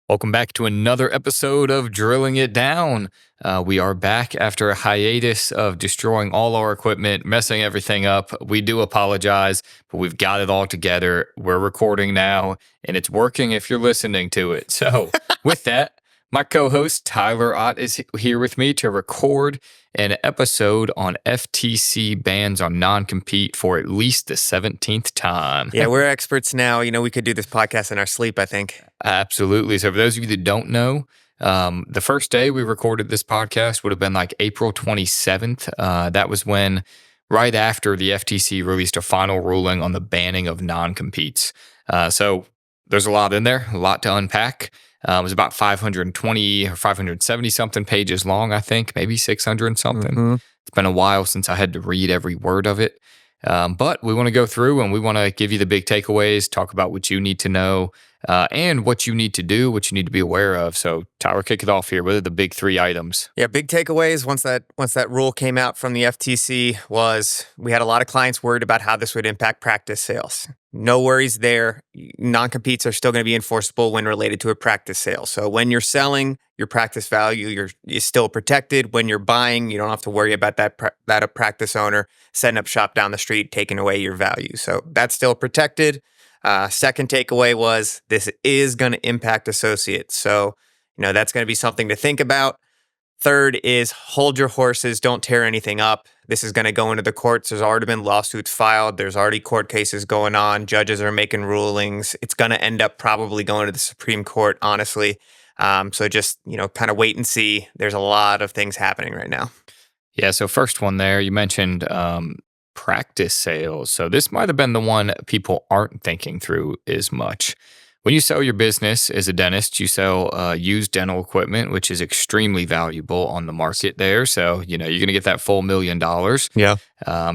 Welcome back to another episode of Drilling It Down. We are back after a hiatus of destroying all our equipment, messing everything up. We do apologize, but we've got it all together. We're recording now, and it's working if you're listening to it. So with that, my co-host Tyler Ott is here with me to record an episode on FTC bans on non-compete for at least the 17th time. Yeah, we're experts now. You know, we could do this podcast in our sleep, I think. Absolutely. So for those of you that don't know, the first day we recorded this podcast would have been like April 27th. That was when, right after the FTC released a final ruling on the banning of non-competes. So there's a lot in there, a lot to unpack. It was about 520 or 570 something pages long, I think, maybe 600 something. Mm-hmm. It's been a while since I had to read every word of it. But we want to go through and we want to give you the big takeaways, talk about what you need to know, and what you need to do, what you need to be aware of. So Tyler, kick it off here. What are the big three items? Yeah, big takeaways once that rule came out from the FTC was we had a lot of clients worried about how this would impact practice sales. No worries there. Non-competes are still going to be enforceable when related to a practice sale. So when you're selling, your practice value is still protected. When you're buying, you don't have to worry about that a practice owner setting up shop down the street, taking away your value. So that's still protected. Second takeaway was this is going to impact associates. So, that's going to be something to think about. Third is hold your horses. Don't tear anything up. This is going to go into the courts. There's already been lawsuits filed. There's already court cases going on. Judges are making rulings. It's going to end up probably going to the Supreme Court, honestly. So just, kind of wait and see. There's a lot of things happening right now. Yeah. So first one there, you mentioned practice sales. So this might have been the one people aren't thinking through as much. When you sell your business as a dentist, you sell used dental equipment, which is extremely valuable on the market there. So, you're going to get that full $1 million. Yeah.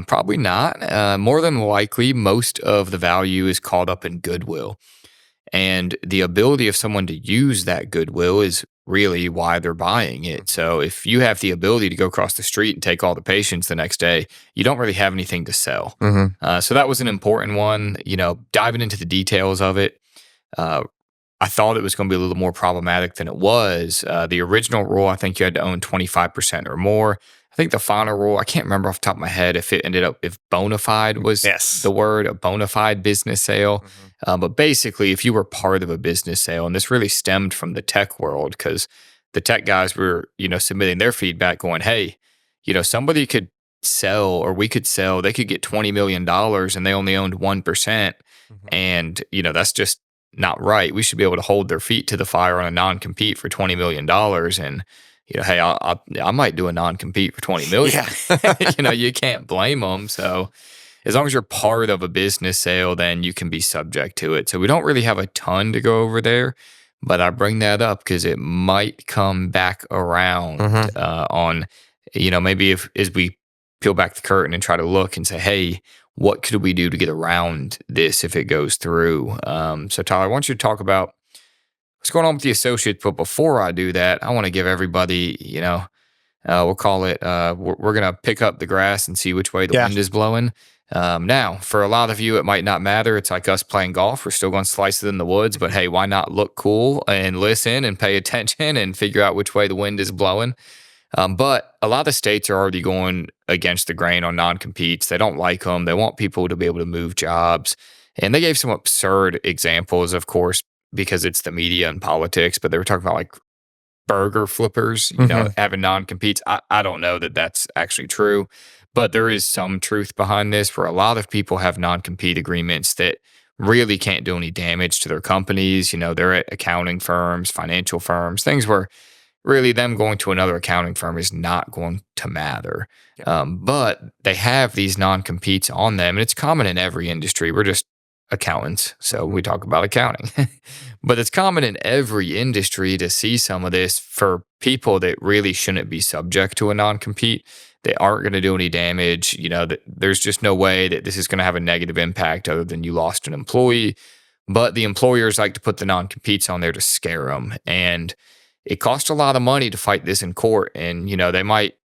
Probably not. More than likely, most of the value is caught up in goodwill. And the ability of someone to use that goodwill is really why they're buying it. So if you have the ability to go across the street and take all the patients the next day, you don't really have anything to sell. Mm-hmm. So that was an important one. Diving into the details of it, I thought it was going to be a little more problematic than it was. The original rule, I think you had to own 25% or more. I think the final rule, I can't remember off the top of my head if bona fide was the word, a bona fide business sale. Mm-hmm. But basically, if you were part of a business sale, and this really stemmed from the tech world, because the tech guys were, submitting their feedback going, hey, somebody could sell, or we could sell, they could get $20 million and they only owned 1%. Mm-hmm. And, that's just not right. We should be able to hold their feet to the fire on a non-compete for $20 million. And, hey, I might do a non-compete for $20 million. Yeah. You can't blame them. So as long as you're part of a business sale, then you can be subject to it. So we don't really have a ton to go over there, but I bring that up because it might come back around on, maybe as we peel back the curtain and try to look and say, hey, what could we do to get around this if it goes through? So Tyler, I want you to talk about what's going on with the associates. But before I do that, I want to give everybody, we'll call it, we're going to pick up the grass and see which way the wind is blowing. Now, for a lot of you, it might not matter. It's like us playing golf. We're still going to slice it in the woods. But hey, why not look cool and listen and pay attention and figure out which way the wind is blowing? But a lot of states are already going against the grain on non-competes. They don't like them. They want people to be able to move jobs. And they gave some absurd examples, of course, because it's the media and politics. But they were talking about like burger flippers, having non-competes. I don't know that that's actually true. But there is some truth behind this, where a lot of people have non-compete agreements that really can't do any damage to their companies. They're at accounting firms, financial firms, things where really them going to another accounting firm is not going to matter. But they have these non-competes on them, and it's common in every industry. We're just accountants, so we talk about accounting. But it's common in every industry to see some of this for people that really shouldn't be subject to a non-compete. They aren't going to do any damage. There's just no way that this is going to have a negative impact other than you lost an employee. But the employers like to put the non-competes on there to scare them. And it costs a lot of money to fight this in court. And, they might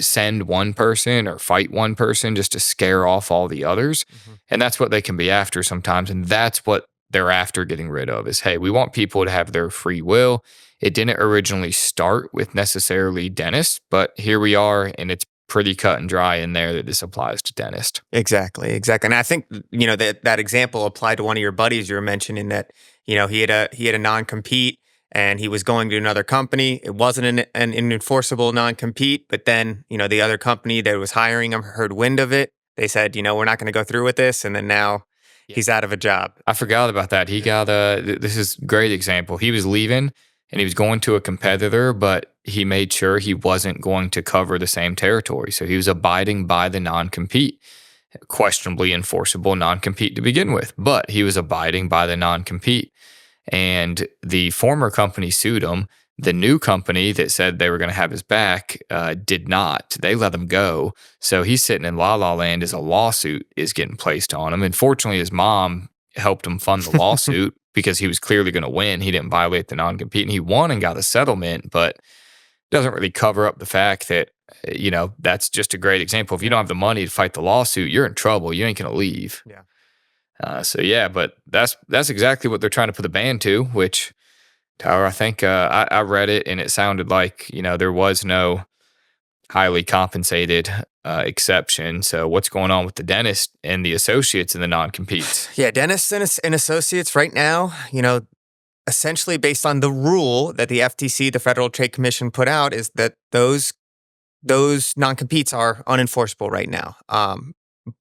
send one person or fight one person just to scare off all the others. Mm-hmm. And that's what they can be after sometimes. And that's what they're after getting rid of is, hey, we want people to have their free will. It didn't originally start with necessarily dentists, but here we are, and it's pretty cut and dry in there that this applies to dentists. Exactly. And I think that example applied to one of your buddies you were mentioning that he had a non-compete and he was going to another company. It wasn't an enforceable non-compete, but then the other company that was hiring him heard wind of it. They said, we're not going to go through with this, and then now he's out of a job. I forgot about that. He got this is a great example. He was leaving and he was going to a competitor, but he made sure he wasn't going to cover the same territory. So he was abiding by the non-compete, questionably enforceable non-compete to begin with, but he was abiding by the non-compete. And the former company sued him. The new company that said they were going to have his back did not. They let him go. So he's sitting in la la land as a lawsuit is getting placed on him. And fortunately, his mom helped him fund the lawsuit because he was clearly going to win. He didn't violate the non-compete, and he won and got a settlement, but doesn't really cover up the fact that, that's just a great example. If you don't have the money to fight the lawsuit, you're in trouble. You ain't going to leave. Yeah. But that's exactly what they're trying to put the ban to, which, Tyler, I think I read it and it sounded like, there was no highly compensated exception. So what's going on with the dentist and the associates in the non-competes? Yeah, dentists and associates right now, essentially based on the rule that the FTC, the Federal Trade Commission, put out, is that those non-competes are unenforceable right now.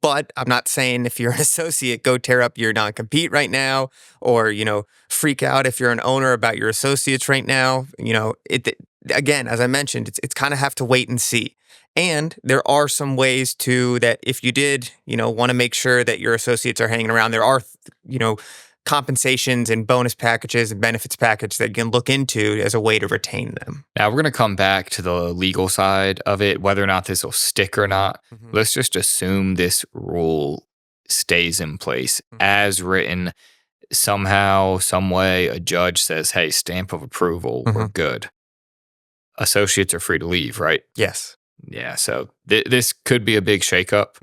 But I'm not saying if you're an associate, go tear up your non-compete right now, or, freak out if you're an owner about your associates right now. Again, as I mentioned, it's kind of have to wait and see. And there are some ways to that if you did, want to make sure that your associates are hanging around, there are, compensations and bonus packages and benefits package that you can look into as a way to retain them. Now, we're going to come back to the legal side of it, whether or not this will stick or not. Mhm. Let's just assume this rule stays in place as written. Somehow, some way, a judge says, hey, stamp of approval, we're good. Associates are free to leave, right? Yes. Yeah, so this could be a big shakeup.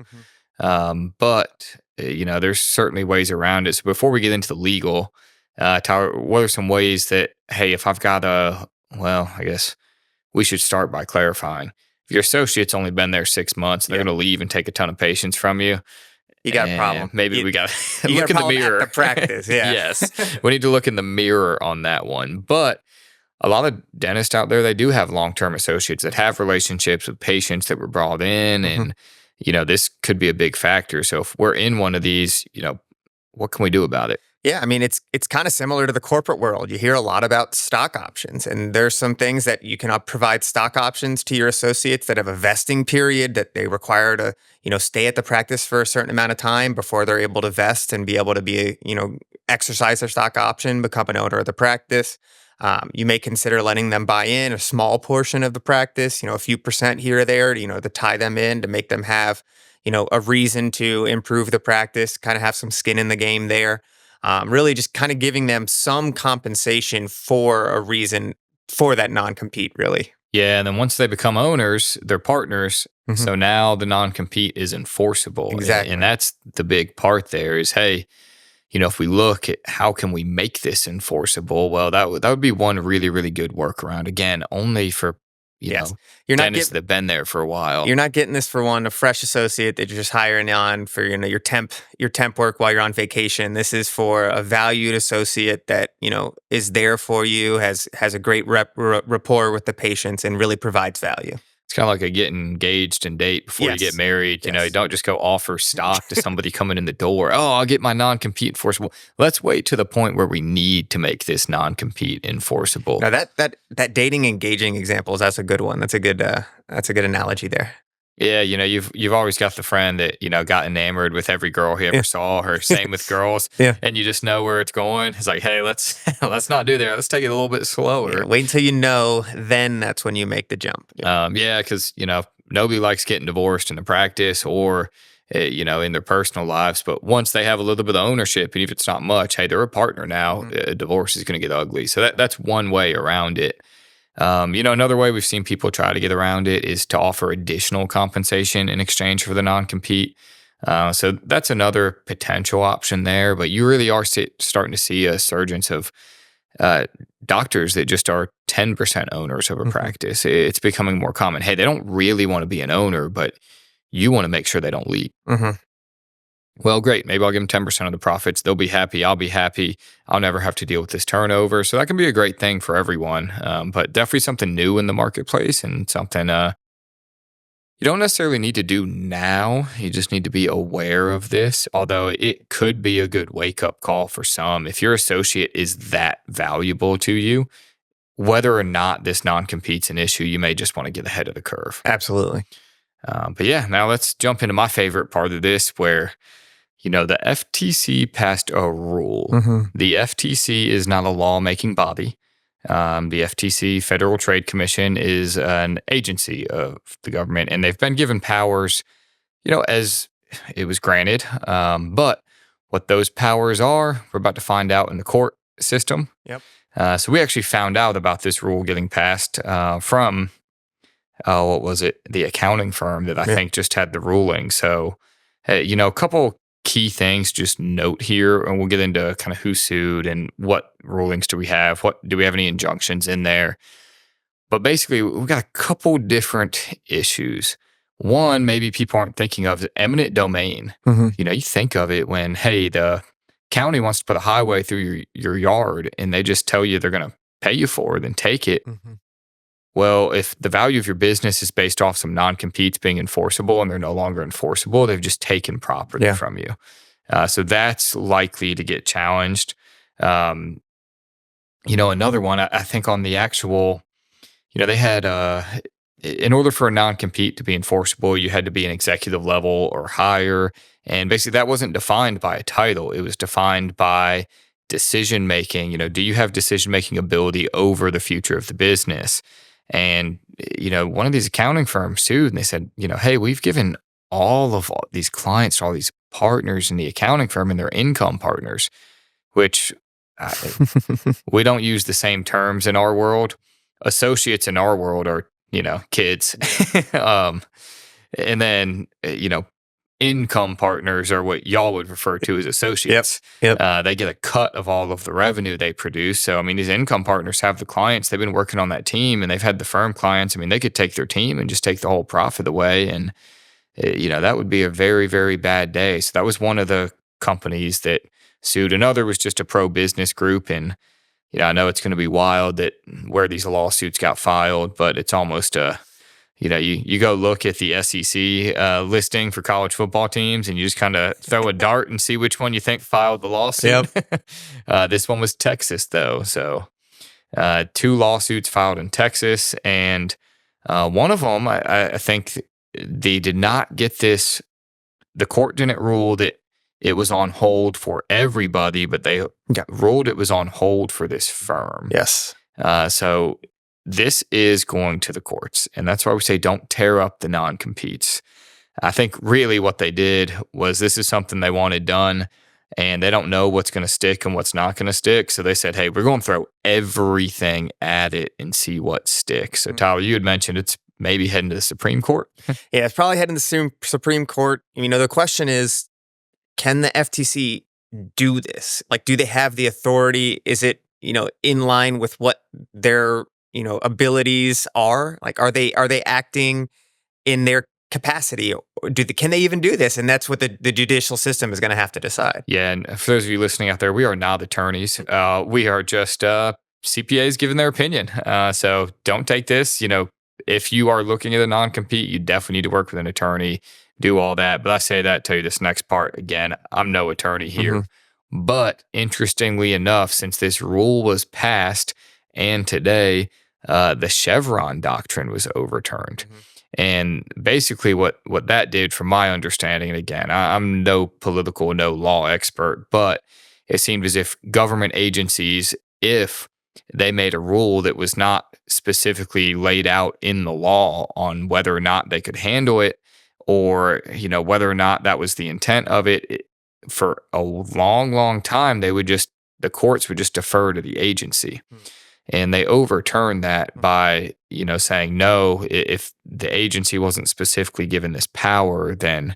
But, there's certainly ways around it. So before we get into the legal, Tyler, what are some ways that, hey, if I've got I guess we should start by clarifying. If your associate's only been there 6 months, and they're going to leave and take a ton of patients from you. You got a problem. Maybe we got to you look got in the mirror. At the practice, yeah. Yes. We need to look in the mirror on that one. But a lot of dentists out there, they do have long-term associates that have relationships with patients that were brought in. And, this could be a big factor. So if we're in one of these, what can we do about it? Yeah, I mean, it's kind of similar to the corporate world. You hear a lot about stock options, and there's some things that you can provide stock options to your associates that have a vesting period that they require to, stay at the practice for a certain amount of time before they're able to vest and be able to be, exercise their stock option, become an owner of the practice. You may consider letting them buy in a small portion of the practice, a few percent here or there, to tie them in, to make them have, a reason to improve the practice, kind of have some skin in the game there. Really just kind of giving them some compensation for a reason for that non-compete, really. Yeah, and then once they become owners, they're partners. So now the non-compete is enforceable. Exactly. And that's the big part there is, hey, if we look at how can we make this enforceable, well, that would be one really, really good workaround. Again, only for you're dentists that have been there for a while. You're not getting this for a fresh associate that you're just hiring on for your temp work while you're on vacation. This is for a valued associate that is there for you, has a great rapport with the patients, and really provides value. It's kind of like a get engaged and date before you get married. You don't just go offer stock to somebody coming in the door. Oh, I'll get my non-compete enforceable. Let's wait to the point where we need to make this non-compete enforceable. Now that dating engaging examples, that's a good one. That's a good analogy there. Yeah, you've always got the friend that, got enamored with every girl he ever saw, or same with girls. Yeah. And you just know where it's going. It's like, hey, let's not do that. Let's take it a little bit slower. Yeah, wait until then that's when you make the jump. Because, nobody likes getting divorced in the practice or, in their personal lives. But once they have a little bit of ownership, and if it's not much, hey, they're a partner now, a divorce is going to get ugly. So that's one way around it. Another way we've seen people try to get around it is to offer additional compensation in exchange for the non-compete. So that's another potential option there. But you really are starting to see a surgence of uh, doctors that just are 10% owners of a Hmm. practice. It's becoming more common. Hey, they don't really want to be an owner, but you want to make sure they don't leave. Hmm. Well, great. Maybe I'll give them 10% of the profits. They'll be happy. I'll be happy. I'll never have to deal with this turnover. So that can be a great thing for everyone. But definitely something new in the marketplace and something you don't necessarily need to do now. You just need to be aware of this, although it could be a good wake up call for some. If your associate is that valuable to you, whether or not this non compete's an issue, you may just want to get ahead of the curve. Absolutely. But yeah, now let's jump into my favorite part of this where the FTC passed a rule. Hmm. The FTC is not a lawmaking body. The FTC, Federal Trade Commission, is an agency of the government, and they've been given powers, as it was granted. But what those powers are, we're about to find out in the court system. Yep. So we actually found out about this rule getting passed from, what was it? The accounting firm that I Yeah. think just had the ruling. So, a couple key things just note here, and we'll get into kind of who sued and what rulings do we have. What do we have any injunctions in there? But basically, we've got a couple different issues. One, maybe people aren't thinking of is eminent domain. Hmm. You think of it when, hey, the county wants to put a highway through your yard and they just tell you they're going to pay you for it, then take it. Hmm. Well, if the value of your business is based off some non-competes being enforceable and they're no longer enforceable, they've just taken property Yeah. from you. So that's likely to get challenged. Um, another one, I think on the actual, they had, in order for a non-compete to be enforceable, you had to be an executive level or higher. And basically that wasn't defined by a title. It was defined by decision making. Do you have decision making ability over the future of the business? And, one of these accounting firms sued and they said, hey, we've given all these clients, all these partners in the accounting firm and their income partners, which uh, we don't use the same terms in our world. Associates in our world are, kids. And then, income partners are what y'all would refer to as associates. Yep. They get a cut of all of the revenue they produce. So, these income partners have the clients. They've been working on that team and they've had the firm clients. They could take their team and just take the whole profit away. And, that would be a very, very bad day. So that was one of the companies that sued. Another was just a pro-business group. And, I know it's going to be wild that where these lawsuits got filed, but it's almost you go look at the SEC listing for college football teams and you just kind of throw a dart and see which one you think filed the lawsuit. This one was Texas, though. So 2 lawsuits filed in Texas. And one of them, I think they did not get this. The court didn't rule that it was on hold for everybody, but they ruled it was on hold for this firm. Yes. So this is going to the courts. And that's why we say don't tear up the non-competes. I think really what they did was this is something they wanted done and they don't know what's going to stick and what's not going to stick. So they said, hey, we're going to throw everything at it and see what sticks. So Tyler, you had mentioned it's maybe heading to the Supreme Court. Yeah, it's probably heading to the Supreme Court. The question is, can the FTC do this? Like, do they have the authority? Is it, in line with what their, abilities are? Like, are they acting in their capacity? Or can they even do this? And that's what the judicial system is going to have to decide. Yeah, and for those of you listening out there, we are not attorneys. We are just CPAs giving their opinion. So don't take this. If you are looking at a non-compete, you definitely need to work with an attorney, do all that. But I say that, tell you this next part. Again, I'm no attorney here. Mm-hmm. But interestingly enough, since this rule was passed and today, the Chevron doctrine was overturned. Mm-hmm. And basically what that did, from my understanding, and again, I'm no political, no law expert, but it seemed as if government agencies, if they made a rule that was not specifically laid out in the law on whether or not they could handle it, or whether or not that was the intent of it, for a long, long time, the courts would just defer to the agency. And they overturned that by, saying, no, if the agency wasn't specifically given this power, then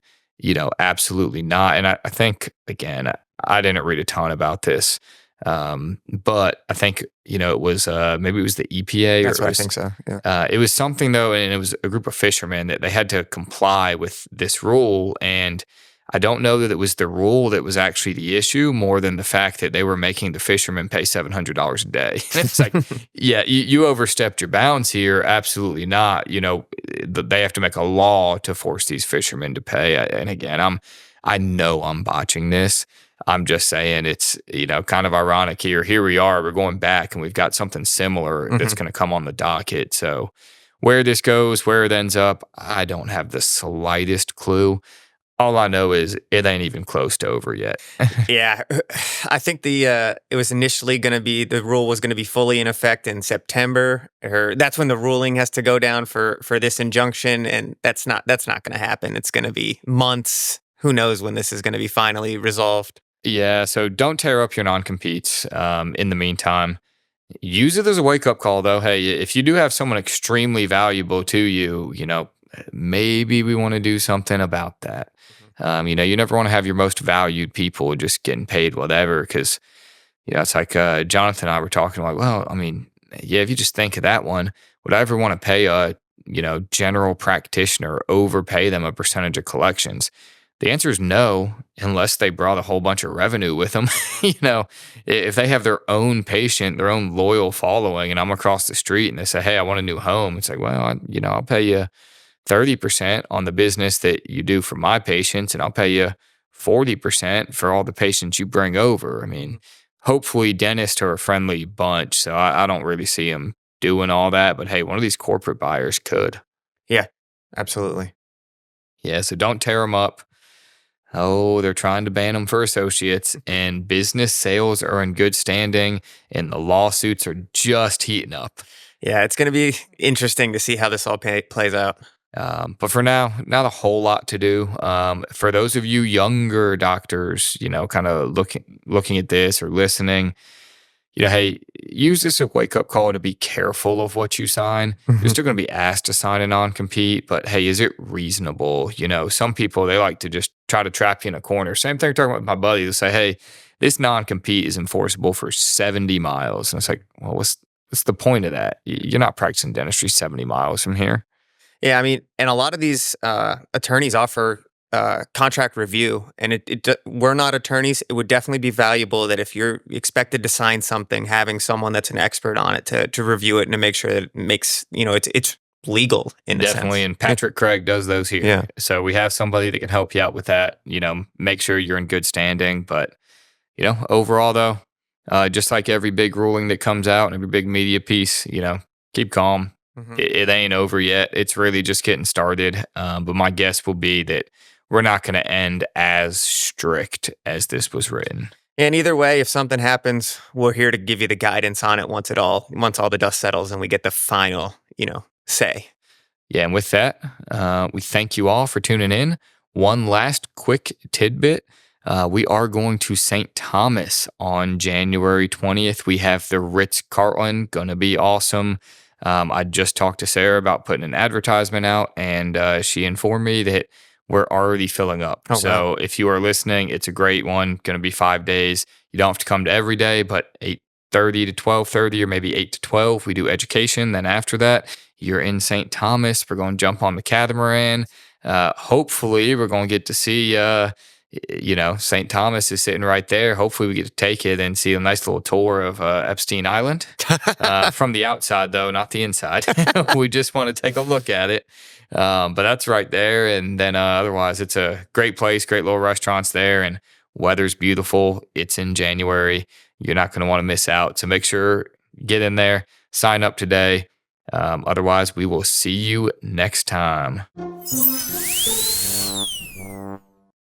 Absolutely not. And I think, again, I didn't read a ton about this, but I think, it was maybe it was the EPA or That's what I think so. Yeah. it was something though, and it was a group of fishermen that they had to comply with this rule. And I don't know that it was the rule that was actually the issue more than the fact that they were making the fishermen pay $700 a day. And it's like, yeah, you overstepped your bounds here. Absolutely not. They have to make a law to force these fishermen to pay. And again, I know I'm botching this. I'm just saying it's, kind of ironic here. Here we are, we're going back and we've got something similar that's going to come on the docket. So where this goes, where it ends up, I don't have the slightest clue. All I know is it ain't even close to over yet. Yeah, I think it was initially going to be the rule was going to be fully in effect in September, or that's when the ruling has to go down for this injunction, and that's not going to happen. It's going to be months. Who knows when this is going to be finally resolved? Yeah, so don't tear up your non-competes. In the meantime, use it as a wake-up call, though. Hey, if you do have someone extremely valuable to you, maybe we want to do something about that. You never want to have your most valued people just getting paid whatever, because, it's like Jonathan and I were talking like, well, I mean, yeah, if you just think of that one, would I ever want to pay a, general practitioner, overpay them a percentage of collections? The answer is no, unless they brought a whole bunch of revenue with them. If they have their own patient, their own loyal following, and I'm across the street and they say, hey, I want a new home. It's like, well, I'll pay you 30% on the business that you do for my patients, and I'll pay you 40% for all the patients you bring over. I mean, hopefully dentists are a friendly bunch, so I don't really see them doing all that. But hey, one of these corporate buyers could. Yeah, absolutely. Yeah, so don't tear them up. Oh, they're trying to ban them for associates, and business sales are in good standing, and the lawsuits are just heating up. Yeah, it's going to be interesting to see how this all plays out. But for now, not a whole lot to do. For those of you younger doctors, kind of looking at this or listening, hey, use this as a wake-up call to be careful of what you sign. You're still going to be asked to sign a non-compete, but hey, is it reasonable? Some people, they like to just try to trap you in a corner. Same thing talking with my buddy. They'll say, hey, this non-compete is enforceable for 70 miles. And it's like, well, what's the point of that? You're not practicing dentistry 70 miles from here. Yeah, I mean, and a lot of these attorneys offer contract review, and we're not attorneys. It would definitely be valuable that if you're expected to sign something, having someone that's an expert on it to review it and to make sure that it makes it's legal in definitely. a sense. And Patrick Craig does those here. Yeah. So we have somebody that can help you out with that. Make sure you're in good standing. But overall though, just like every big ruling that comes out and every big media piece, keep calm. It ain't over yet. It's really just getting started. But my guess will be that we're not going to end as strict as this was written. And either way, if something happens, we're here to give you the guidance on it once all the dust settles and we get the final, say. Yeah, and with that, we thank you all for tuning in. One last quick tidbit. We are going to St. Thomas on January 20th. We have the Ritz-Carlton, going to be awesome. I just talked to Sarah about putting an advertisement out, and she informed me that we're already filling up. Oh, so wow. if you are listening, it's a great one. Going to be 5 days. You don't have to come to every day, but 8:30 to 12:30 or maybe 8 to 12. We do education. Then after that, you're in St. Thomas. We're going to jump on the catamaran. Hopefully, we're going to get to see St. Thomas is sitting right there. Hopefully we get to take it and see a nice little tour of Epstein Island from the outside, though, not the inside. We just want to take a look at it. But that's right there. And then otherwise, it's a great place, great little restaurants there, and weather's beautiful. It's in January. You're not going to want to miss out. So make sure, get in there, sign up today. Otherwise, we will see you next time.